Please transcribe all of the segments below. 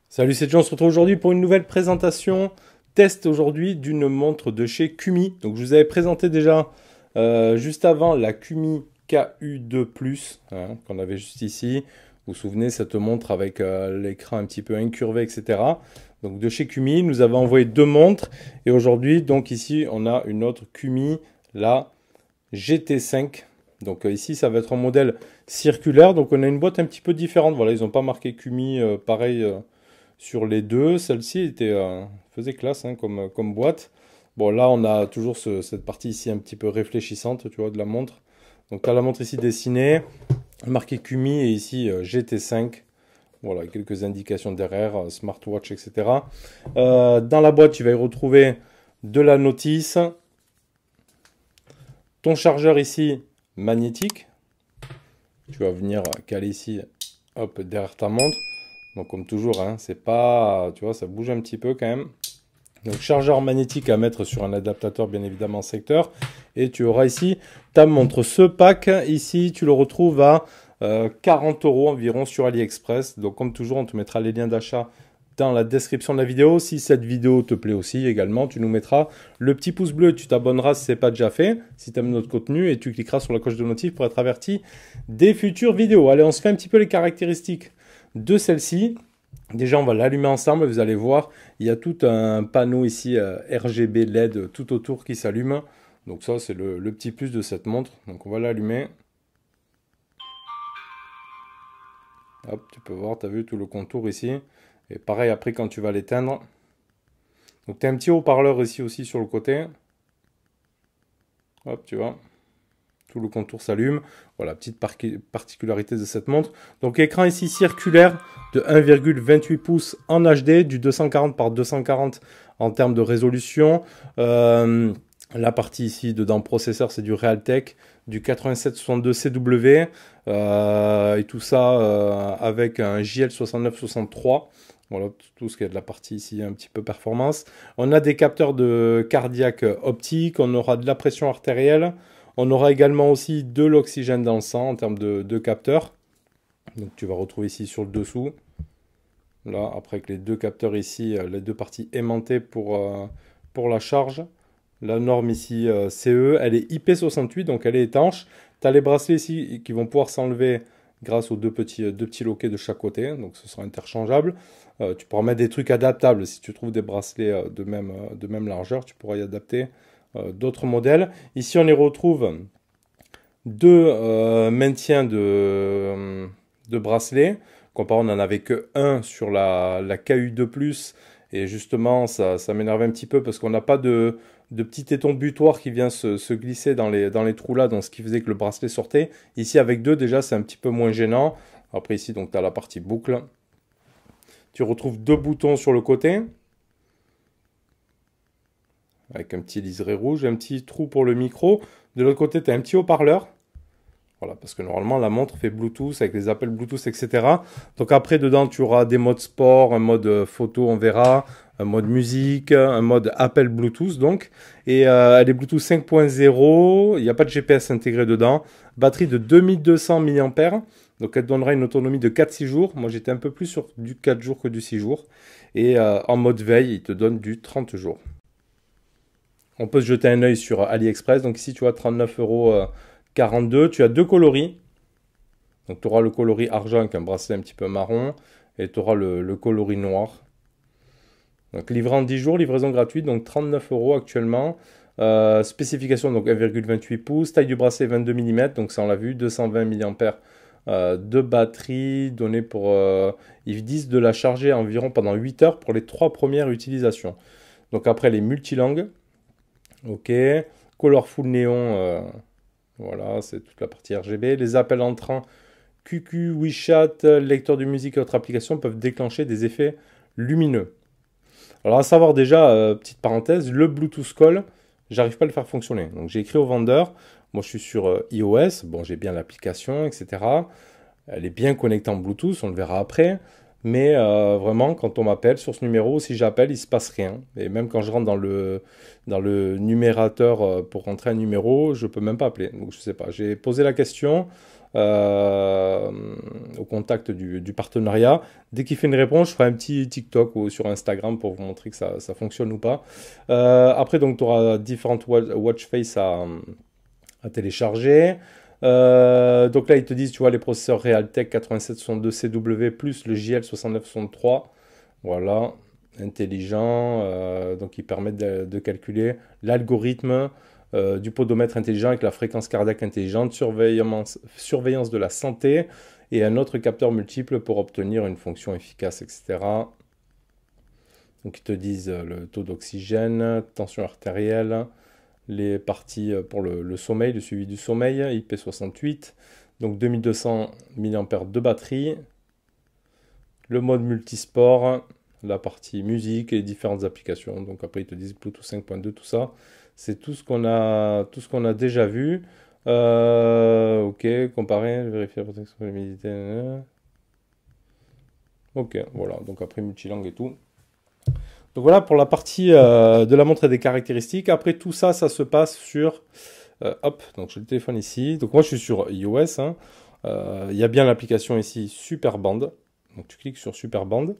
Salut, c'est John, on se retrouve aujourd'hui pour une nouvelle présentation test aujourd'hui d'une montre de chez Qumi. Donc je vous avais présenté déjà juste avant la Qumi KU2 Plus qu'on avait juste ici. Vous vous souvenez, cette montre avec l'écran un petit peu incurvé, etc. Donc de chez Qumi, nous avons envoyé deux montres. Et aujourd'hui, donc ici, on a une autre Qumi, la GT5. Donc ici, ça va être un modèle circulaire. Donc on a une boîte un petit peu différente. Voilà, ils n'ont pas marqué Qumi pareil sur les deux. Celle-ci faisait classe comme boîte. Bon, là, on a toujours cette partie ici un petit peu réfléchissante, tu vois, de la montre. Donc tu as la montre ici dessinée, marqué Qumi et ici GT5. Voilà, quelques indications derrière, smartwatch, etc. Dans la boîte, tu vas y retrouver de la notice, ton chargeur ici magnétique. Tu vas venir caler ici, hop, derrière ta montre. Donc comme toujours, hein, c'est pas, tu vois, ça bouge un petit peu quand même. Donc chargeur magnétique à mettre sur un adaptateur bien évidemment secteur. Et tu auras ici ta montre. Ce pack ici, tu le retrouves à 40 € environ sur AliExpress. Donc comme toujours, on te mettra les liens d'achat dans la description de la vidéo. Si cette vidéo te plaît aussi également, tu nous mettras le petit pouce bleu. Tu t'abonneras si ce n'est pas déjà fait, si tu aimes notre contenu, et tu cliqueras sur la cloche de notif pour être averti des futures vidéos. Allez, on se fait un petit peu les caractéristiques de celle-ci. Déjà, on va l'allumer ensemble. Vous allez voir, il y a tout un panneau ici RGB LED tout autour qui s'allume. Donc ça, c'est le petit plus de cette montre. Donc on va l'allumer. Hop, tu peux voir, tu as vu tout le contour ici. Et pareil, après, quand tu vas l'éteindre. Donc tu as un petit haut-parleur ici aussi sur le côté. Hop, tu vois. Tout le contour s'allume. Voilà, petite particularité de cette montre. Donc écran ici circulaire de 1,28 pouces en HD, du 240 par 240 en termes de résolution. La partie ici dedans processeur, c'est du Realtek, du 8762 CW et tout ça avec un JL6963. Voilà, tout ce qui est de la partie ici un petit peu performance. On a des capteurs de cardiaque optique, on aura de la pression artérielle. On aura également aussi de l'oxygène dans le sang en termes de capteurs. Donc tu vas retrouver ici sur le dessous. Là, après avec les deux capteurs ici, les deux parties aimantées pour la charge. La norme ici CE, elle est IP68, donc elle est étanche. Tu as les bracelets ici qui vont pouvoir s'enlever grâce aux deux petits loquets de chaque côté. Donc ce sera interchangeable. Tu pourras mettre des trucs adaptables. Si tu trouves des bracelets de même largeur, tu pourras y adapter d'autres modèles. Ici, on y retrouve deux maintiens de bracelets. Comparé, on n'en avait que un sur la KU2 Plus. Et justement, ça m'énervait un petit peu parce qu'on n'a pas de petit téton butoir qui vient se glisser dans les trous là, donc ce qui faisait que le bracelet sortait. Ici, avec deux, déjà, c'est un petit peu moins gênant. Après, ici, donc tu as la partie boucle. Tu retrouves deux boutons sur le côté, avec un petit liseré rouge, un petit trou pour le micro. De l'autre côté, tu as un petit haut-parleur. Voilà, parce que normalement, la montre fait Bluetooth avec les appels Bluetooth, etc. Donc après, dedans, tu auras des modes sport, un mode photo, on verra, un mode musique, un mode appel Bluetooth, donc. Et elle est Bluetooth 5.0, il n'y a pas de GPS intégré dedans. Batterie de 2200 mAh, donc elle donnera une autonomie de 4-6 jours. Moi, j'étais un peu plus sur du 4 jours que du 6 jours. Et en mode veille, il te donne du 30 jours. On peut se jeter un œil sur AliExpress. Donc ici, tu vois, 39,42 €. Tu as deux coloris. Donc tu auras le coloris argent avec un bracelet un petit peu marron. Et tu auras le coloris noir. Donc livré en 10 jours, livraison gratuite. Donc 39 € actuellement. Spécification, donc 1,28 pouces. Taille du bracelet 22 mm. Donc ça on l'a vu. 220 mAh de batterie. Donnée pour... ils disent de la charger environ pendant 8 heures pour les 3 premières utilisations. Donc après les multilangues. Ok, Colorful Néon, voilà, c'est toute la partie RGB. Les appels entrants QQ, WeChat, lecteur de musique et autres applications peuvent déclencher des effets lumineux. Alors à savoir déjà, petite parenthèse, le Bluetooth Call, j'arrive pas à le faire fonctionner. Donc j'ai écrit au vendeur, moi je suis sur iOS, bon j'ai bien l'application, etc. Elle est bien connectée en Bluetooth, on le verra après. Mais vraiment, quand on m'appelle sur ce numéro, si j'appelle, il se passe rien. Et même quand je rentre dans le numérateur pour rentrer un numéro, je peux même pas appeler. Donc je sais pas. J'ai posé la question euh, au contact du partenariat. Dès qu'il fait une réponse, je ferai un petit TikTok ou sur Instagram pour vous montrer que ça fonctionne ou pas. Après, donc, tu auras différentes watch face à télécharger. Donc là, ils te disent, tu vois, les processeurs Realtek 8762CW plus le JL 6963. Voilà, intelligent. Donc, ils permettent de calculer l'algorithme du podomètre intelligent avec la fréquence cardiaque intelligente, surveillance de la santé et un autre capteur multiple pour obtenir une fonction efficace, etc. Donc, ils te disent le taux d'oxygène, tension artérielle, les parties pour le sommeil, le suivi du sommeil, IP68, donc 2200 mAh de batterie, le mode multisport, la partie musique et les différentes applications. Donc après ils te disent Bluetooth 5.2, tout ça. C'est tout ce qu'on a déjà vu. Ok, comparer, vérifier la protection de l'humidité. Ok, voilà, donc après multilangue et tout. Donc voilà pour la partie de la montre et des caractéristiques. Après tout ça, ça se passe sur... hop, donc j'ai le téléphone ici. Donc moi je suis sur iOS. Hein. Il y a bien l'application ici Superband. Donc tu cliques sur Superband.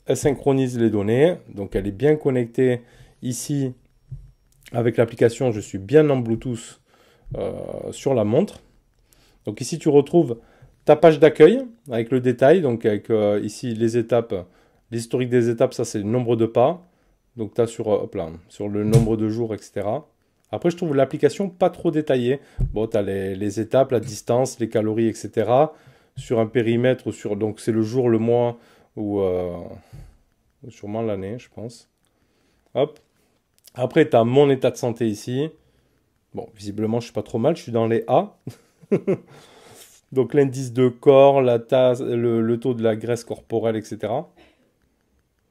Elle synchronise les données. Donc elle est bien connectée ici avec l'application. Je suis bien en Bluetooth sur la montre. Donc ici tu retrouves ta page d'accueil avec le détail. Donc avec ici les étapes. L'historique des étapes, ça c'est le nombre de pas. Donc tu as sur, hop là, sur le nombre de jours, etc. Après, je trouve l'application pas trop détaillée. Bon, tu as les étapes, la distance, les calories, etc. Sur un périmètre, donc c'est le jour, le mois ou sûrement l'année, je pense. Hop. Après, tu as mon état de santé ici. Bon, visiblement, je suis pas trop mal. Je suis dans les A. Donc l'indice de corps, la tasse, le taux de la graisse corporelle, etc.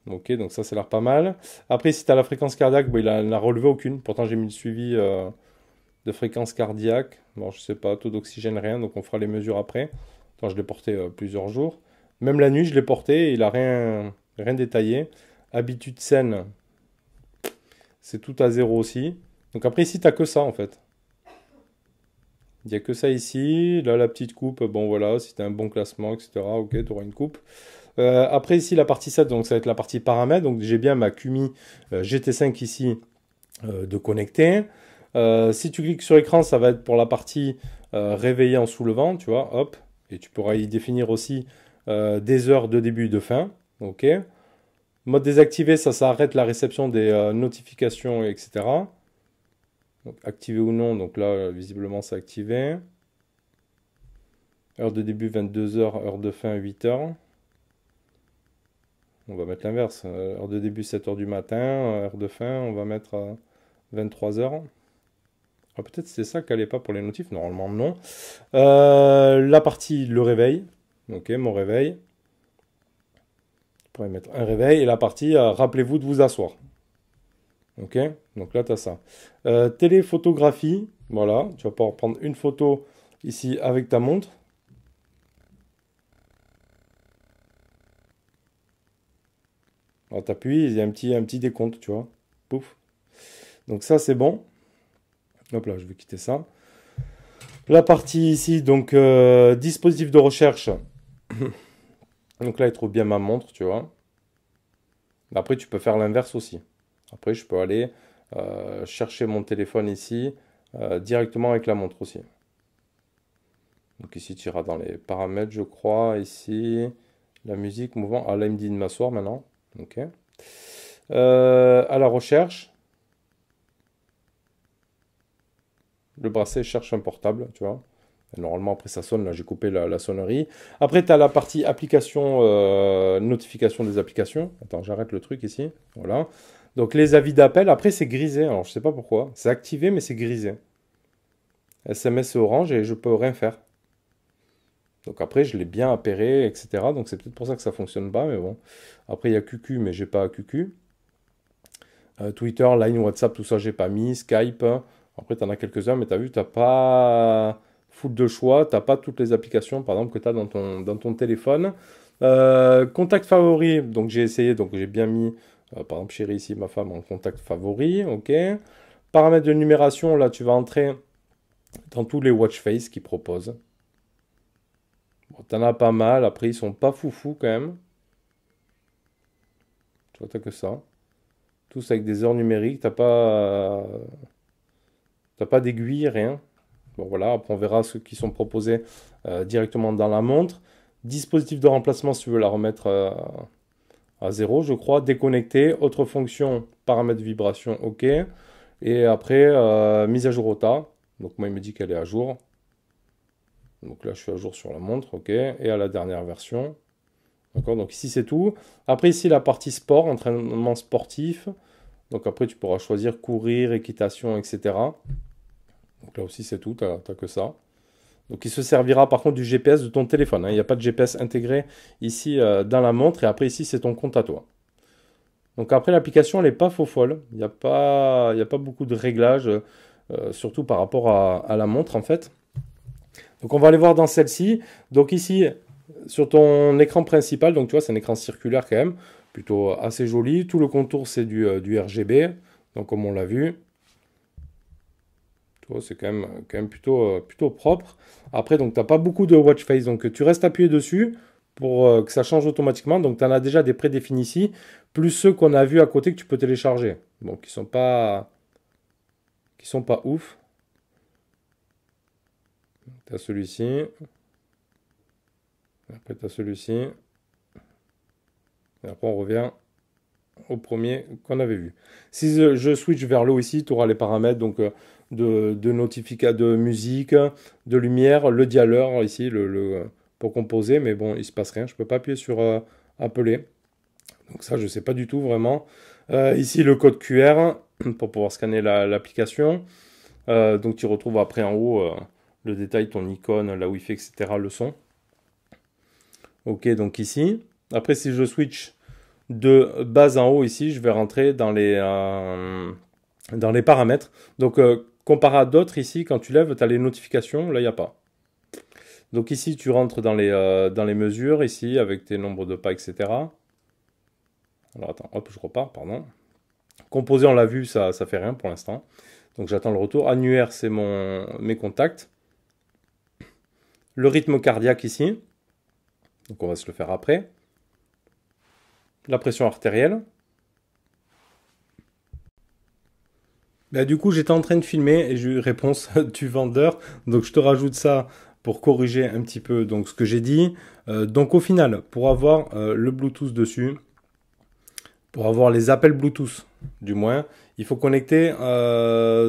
Ok, donc ça, ça a l'air pas mal. Après, si tu as la fréquence cardiaque, bon, il n'a relevé aucune. Pourtant, j'ai mis le suivi de fréquence cardiaque. Bon, je sais pas, taux d'oxygène, rien. Donc, on fera les mesures après. Attends, je l'ai porté plusieurs jours. Même la nuit, je l'ai porté et il n'a rien détaillé. Habitude saine, c'est tout à zéro aussi. Donc, après, ici, tu n'as que ça, en fait. Il n'y a que ça ici. Là, la petite coupe, bon, voilà. Si tu as un bon classement, etc., ok, tu auras une coupe. Après ici la partie 7, donc ça va être la partie paramètres. Donc j'ai bien ma QMI GT5 ici de connecter. Si tu cliques sur écran, ça va être pour la partie réveillée en soulevant, tu vois, hop. Et tu pourras y définir aussi des heures de début et de fin. Ok. Mode désactivé, ça arrête la réception des notifications, etc. Donc activé ou non, donc là visiblement c'est activé. Heure de début 22h, heure de fin 8h. On va mettre l'inverse. Heure de début 7h du matin, heure de fin, on va mettre 23h. Ah, peut-être c'est ça qu'elle n'est pas pour les notifs, normalement non. La partie le réveil. Ok, mon réveil. Je pourrais mettre un réveil. Et la partie rappelez-vous de vous asseoir. Ok, donc là tu as ça. Téléphotographie. Voilà, tu vas pouvoir prendre une photo ici avec ta montre. Alors tu appuies, il y a un petit décompte, tu vois. Pouf. Donc ça c'est bon. Hop là, je vais quitter ça. La partie ici, donc dispositif de recherche. Donc là, il trouve bien ma montre, tu vois. Après, tu peux faire l'inverse aussi. Après, je peux aller chercher mon téléphone ici directement avec la montre aussi. Donc ici, tu iras dans les paramètres, je crois. Ici, la musique, mouvement. Ah là, il me dit de m'asseoir maintenant. Ok. À la recherche. Le bracelet cherche un portable, tu vois. Normalement, après ça sonne, là j'ai coupé la sonnerie. Après, tu as la partie application, notification des applications. Attends, j'arrête le truc ici. Voilà. Donc les avis d'appel, après c'est grisé. Alors je sais pas pourquoi. C'est activé, mais c'est grisé. SMS c'est orange et je peux rien faire. Donc après, je l'ai bien appairé, etc. Donc c'est peut-être pour ça que ça fonctionne pas, mais bon. Après, il y a QQ, mais j'ai pas QQ. Twitter, Line, WhatsApp, tout ça, j'ai pas mis. Skype. Après, tu en as quelques-uns, mais tu as vu, tu n'as pas full de choix. Tu n'as pas toutes les applications, par exemple, que tu as dans ton téléphone. Contact favori, donc j'ai essayé, donc j'ai bien mis, par exemple, chérie ici, ma femme, en contact favori, ok. Paramètres de numération, là, tu vas entrer dans tous les watch face qu'ils proposent. Bon, t'en as pas mal, après, ils sont pas foufous quand même. Tu vois, t'as que ça. Tous avec des heures numériques, t'as pas d'aiguille, rien. Bon, voilà, après, on verra ceux qui sont proposés directement dans la montre. Dispositif de remplacement, si tu veux la remettre à 0, je crois. Déconnecté, autre fonction, paramètres vibration, ok. Et après, mise à jour OTA. Donc moi, il me dit qu'elle est à jour. Donc là, je suis à jour sur la montre, ok. Et à la dernière version. D'accord, donc ici, c'est tout. Après, ici, la partie sport, entraînement sportif. Donc après, tu pourras choisir courir, équitation, etc. Donc là aussi, c'est tout, t'as que ça. Donc il se servira par contre du GPS de ton téléphone, hein. Il n'y a pas de GPS intégré ici dans la montre. Et après, ici, c'est ton compte à toi. Donc après, l'application, elle n'est pas faux folle. Il y a pas beaucoup de réglages, surtout par rapport à la montre, en fait. Donc on va aller voir dans celle-ci. Donc ici, sur ton écran principal, donc tu vois, c'est un écran circulaire quand même, plutôt assez joli. Tout le contour, c'est du RGB, donc comme on l'a vu. Tu vois, c'est quand même plutôt propre. Après, donc tu n'as pas beaucoup de watch face, donc tu restes appuyé dessus pour que ça change automatiquement. Donc tu en as déjà des prédéfinis ici, plus ceux qu'on a vus à côté que tu peux télécharger. Donc qui sont pas ouf. Tu as celui-ci. Après, tu as celui-ci. Et après, on revient au premier qu'on avait vu. Si je switch vers le haut ici, tu auras les paramètres donc, de musique, de lumière, le dialer ici pour composer. Mais bon, il ne se passe rien. Je ne peux pas appuyer sur appeler. Donc ça, je ne sais pas du tout vraiment. Ici, le code QR pour pouvoir scanner l'application. Donc tu retrouves après en haut le détail, ton icône, la Wi-Fi, etc., le son. Ok, donc ici. Après, si je switch de bas en haut ici, je vais rentrer dans les paramètres. Donc, comparé à d'autres ici, quand tu lèves, tu as les notifications. Là, il n'y a pas. Donc ici, tu rentres dans les mesures, ici, avec tes nombres de pas, etc. Alors, attends, hop, je repars, pardon. Composé, on l'a vu, ça fait rien pour l'instant. Donc, j'attends le retour. Annuaire, c'est mes contacts. Le rythme cardiaque ici. Donc, on va se le faire après. La pression artérielle. Bah, du coup, j'étais en train de filmer et j'ai eu réponse du vendeur. Donc, je te rajoute ça pour corriger un petit peu donc, ce que j'ai dit. Donc, au final, pour avoir le Bluetooth dessus, pour avoir les appels Bluetooth, du moins, il faut connecter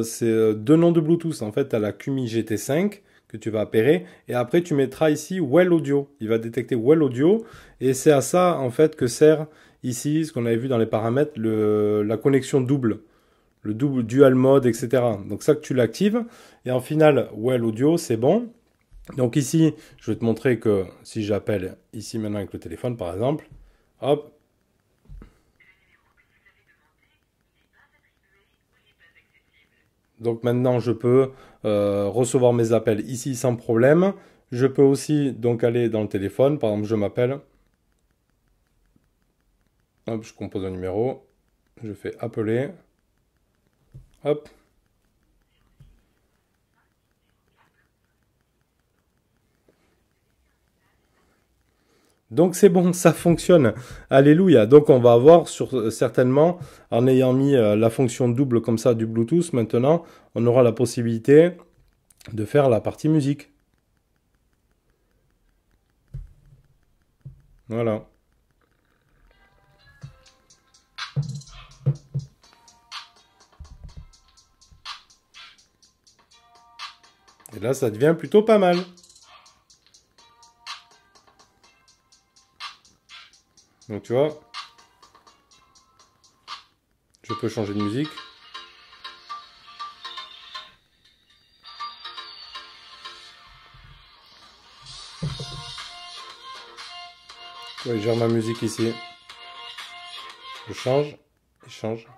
ces deux noms de Bluetooth. En fait, tu as la QMI GT5 que tu vas appairer et après, tu mettras ici Well Audio. Il va détecter Well Audio et c'est à ça, en fait, que sert ici, ce qu'on avait vu dans les paramètres, la connexion double. Le double dual mode, etc. Donc ça que tu l'actives. Et en final, Well Audio, c'est bon. Donc ici, je vais te montrer que si j'appelle ici maintenant avec le téléphone, par exemple, hop. Donc maintenant, je peux recevoir mes appels ici sans problème. Je peux aussi donc aller dans le téléphone. Par exemple, je m'appelle. Hop, je compose un numéro. Je fais appeler. Hop. Donc c'est bon, ça fonctionne. Alléluia. Donc on va avoir certainement, en ayant mis la fonction double comme ça du Bluetooth, maintenant, on aura la possibilité de faire la partie musique. Voilà. Et là, ça devient plutôt pas mal. Donc tu vois, je peux changer de musique. Ouais, je gère ma musique ici. Je change, et change.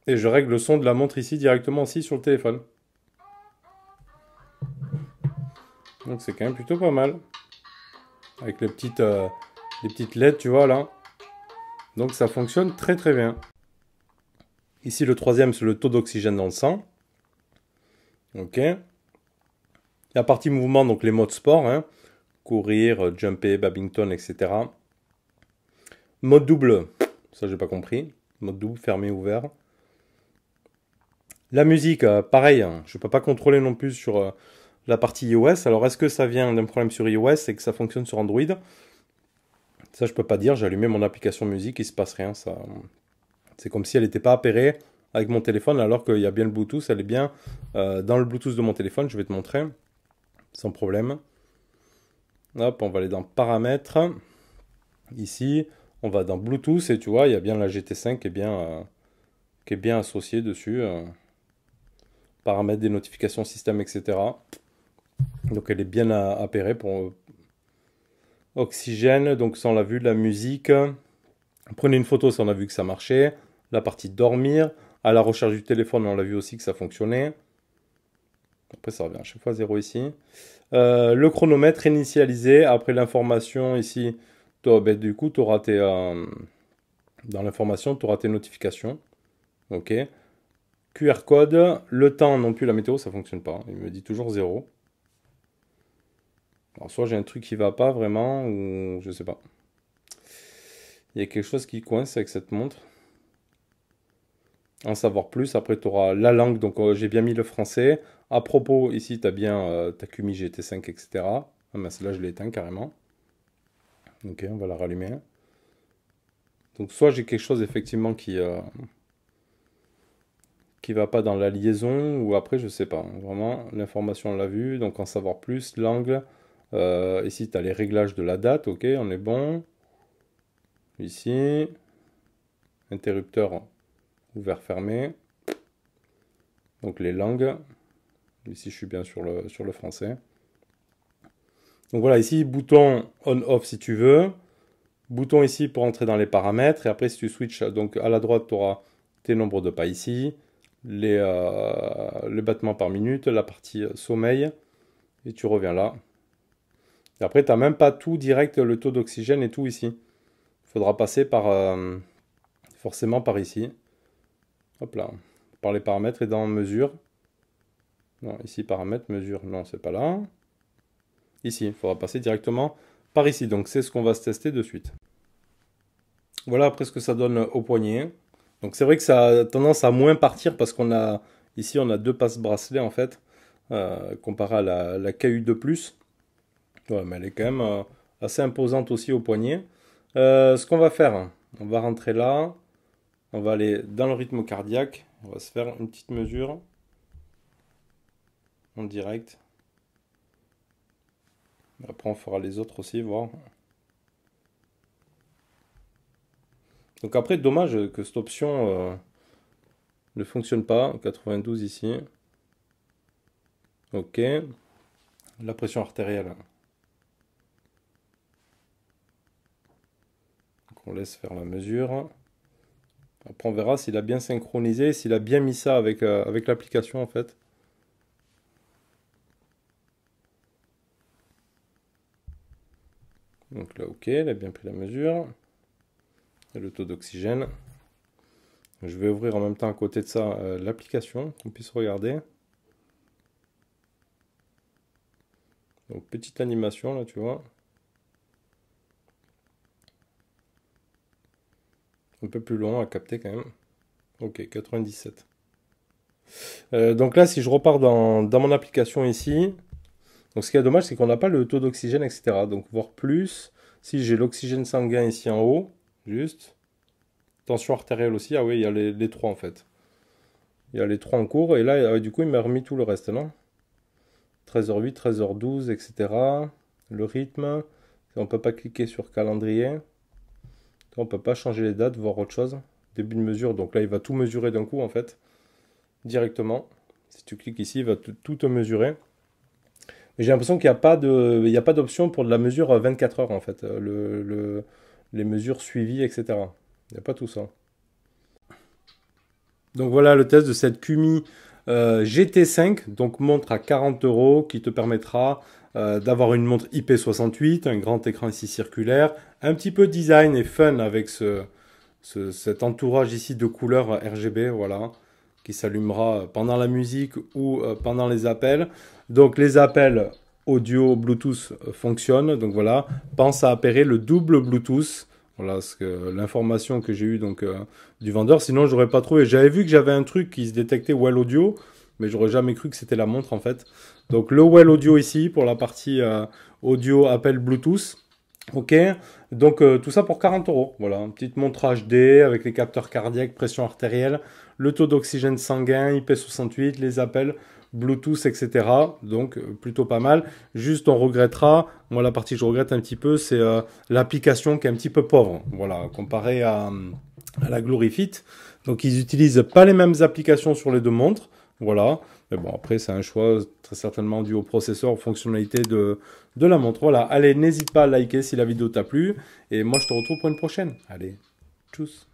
Et je règle le son de la montre ici directement aussi sur le téléphone. Donc c'est quand même plutôt pas mal. Avec les petites LED, tu vois là. Donc ça fonctionne très très bien. Ici le troisième, c'est le taux d'oxygène dans le sang. Ok. La partie mouvement, donc les modes sport, hein. Courir, jumper, badminton, etc. Mode double, ça j'ai pas compris. Mode double, fermé, ouvert. La musique, pareil, hein, je ne peux pas contrôler non plus sur la partie iOS. Alors est-ce que ça vient d'un problème sur iOS et que ça fonctionne sur Android? Ça je peux pas dire, j'ai allumé mon application musique, il se passe rien. Ça, c'est comme si elle n'était pas appairée avec mon téléphone alors qu'il y a bien le Bluetooth, elle est bien dans le Bluetooth de mon téléphone, je vais te montrer, sans problème. Hop, on va aller dans paramètres. Ici, on va dans Bluetooth et tu vois, il y a bien la GT5 qui est bien associée dessus. Paramètres des notifications système, etc. Donc elle est bien appairée pour oxygène. Donc ça on l'a vu, la musique. Prenez une photo, ça on a vu que ça marchait. La partie dormir. À la recharge du téléphone, on l'a vu aussi que ça fonctionnait. Après ça revient à chaque fois 0 ici. Le chronomètre initialisé. Après l'information ici, du coup tu auras tes... dans l'information, tu auras tes notifications. Ok. QR code, le temps non plus, la météo ça fonctionne pas, il me dit toujours 0. Alors soit j'ai un truc qui va pas vraiment, ou je sais pas. Il y a quelque chose qui coince avec cette montre. En savoir plus, après tu auras la langue, donc j'ai bien mis le français. À propos, ici tu as bien ta QMI GT5, etc. Ah mais celle-là je l'ai éteint carrément. Ok, on va la rallumer. Donc soit j'ai quelque chose effectivement qui va pas dans la liaison, ou après je sais pas. Vraiment, l'information on l'a vu, donc en savoir plus, l'angle. Ici tu as les réglages de la date, ok, on est bon. Ici, interrupteur ouvert fermé. Donc les langues. Ici je suis bien sur le français. Donc voilà, ici bouton on-off si tu veux. Bouton ici pour entrer dans les paramètres. Et après si tu switches, donc à la droite tu auras tes nombres de pas ici. Les battements par minute, la partie sommeil. Et tu reviens là. Et après tu n'as même pas tout direct, le taux d'oxygène et tout ici. Il faudra passer par forcément par ici. Hop là. Par les paramètres et dans mesure. Non, ici paramètres, mesure. Non, c'est pas là. Ici, il faudra passer directement par ici. Donc c'est ce qu'on va se tester de suite. Voilà après ce que ça donne au poignet. Donc c'est vrai que ça a tendance à moins partir parce qu'on a ici on a deux passe-bracelets en fait, comparé à la KU2+. Ouais, mais elle est quand même assez imposante aussi au poignet. Ce qu'on va faire, on va rentrer là, on va aller dans le rythme cardiaque, on va se faire une petite mesure en direct. Après on fera les autres aussi, voir. Donc après, dommage que cette option ne fonctionne pas. 92 ici. Ok. La pression artérielle. Donc on laisse faire la mesure. Après on verra s'il a bien synchronisé, s'il a bien mis ça avec l'application en fait. Donc là ok, il a bien pris la mesure. Et le taux d'oxygène. Je vais ouvrir en même temps à côté de ça l'application, qu'on puisse regarder. Donc petite animation là, tu vois. Un peu plus long à capter quand même. Ok, 97. Donc là, si je repars dans mon application ici, donc ce qui est dommage, c'est qu'on n'a pas le taux d'oxygène, etc. Donc voir plus, si j'ai l'oxygène sanguin ici en haut, juste. Tension artérielle aussi, ah oui, il y a les trois en fait. Il y a les trois en cours, et là, du coup, il m'a remis tout le reste, non? 13h08, 13h12, etc. Le rythme, on ne peut pas cliquer sur calendrier. On ne peut pas changer les dates, voir autre chose. Début de mesure, donc là, il va tout mesurer d'un coup, en fait. Directement. Si tu cliques ici, il va tout te mesurer. Mais j'ai l'impression qu'il n'y a pas d'option pour de la mesure 24 heures, en fait. Les mesures suivies, etc. Il n'y a pas tout ça. Donc voilà le test de cette QMI GT5, donc montre à 40 € qui te permettra d'avoir une montre IP68, un grand écran ici circulaire, un petit peu design et fun avec cet entourage ici de couleurs RGB, voilà, qui s'allumera pendant la musique ou pendant les appels. Donc les appels audio Bluetooth fonctionnent, donc voilà, pense à appairer le double Bluetooth. Voilà l'information que j'ai eue donc du vendeur. Sinon, j'aurais pas trouvé. J'avais vu que j'avais un truc qui se détectait Well Audio, mais j'aurais jamais cru que c'était la montre en fait. Donc le Well Audio ici pour la partie audio appel Bluetooth. Ok, donc tout ça pour 40 €. Voilà, une petite montre HD avec les capteurs cardiaques, pression artérielle, le taux d'oxygène sanguin, IP68, les appels Bluetooth, etc. Donc plutôt pas mal. Juste on regrettera, moi la partie que je regrette un petit peu, c'est l'application qui est un petit peu pauvre. Voilà, comparé à la Glorifit. Donc ils n'utilisent pas les mêmes applications sur les deux montres. Voilà. Mais bon, après, c'est un choix très certainement dû au processeur, aux fonctionnalités de la montre. Voilà. Allez, n'hésite pas à liker si la vidéo t'a plu. Et moi, je te retrouve pour une prochaine. Allez, tchuss.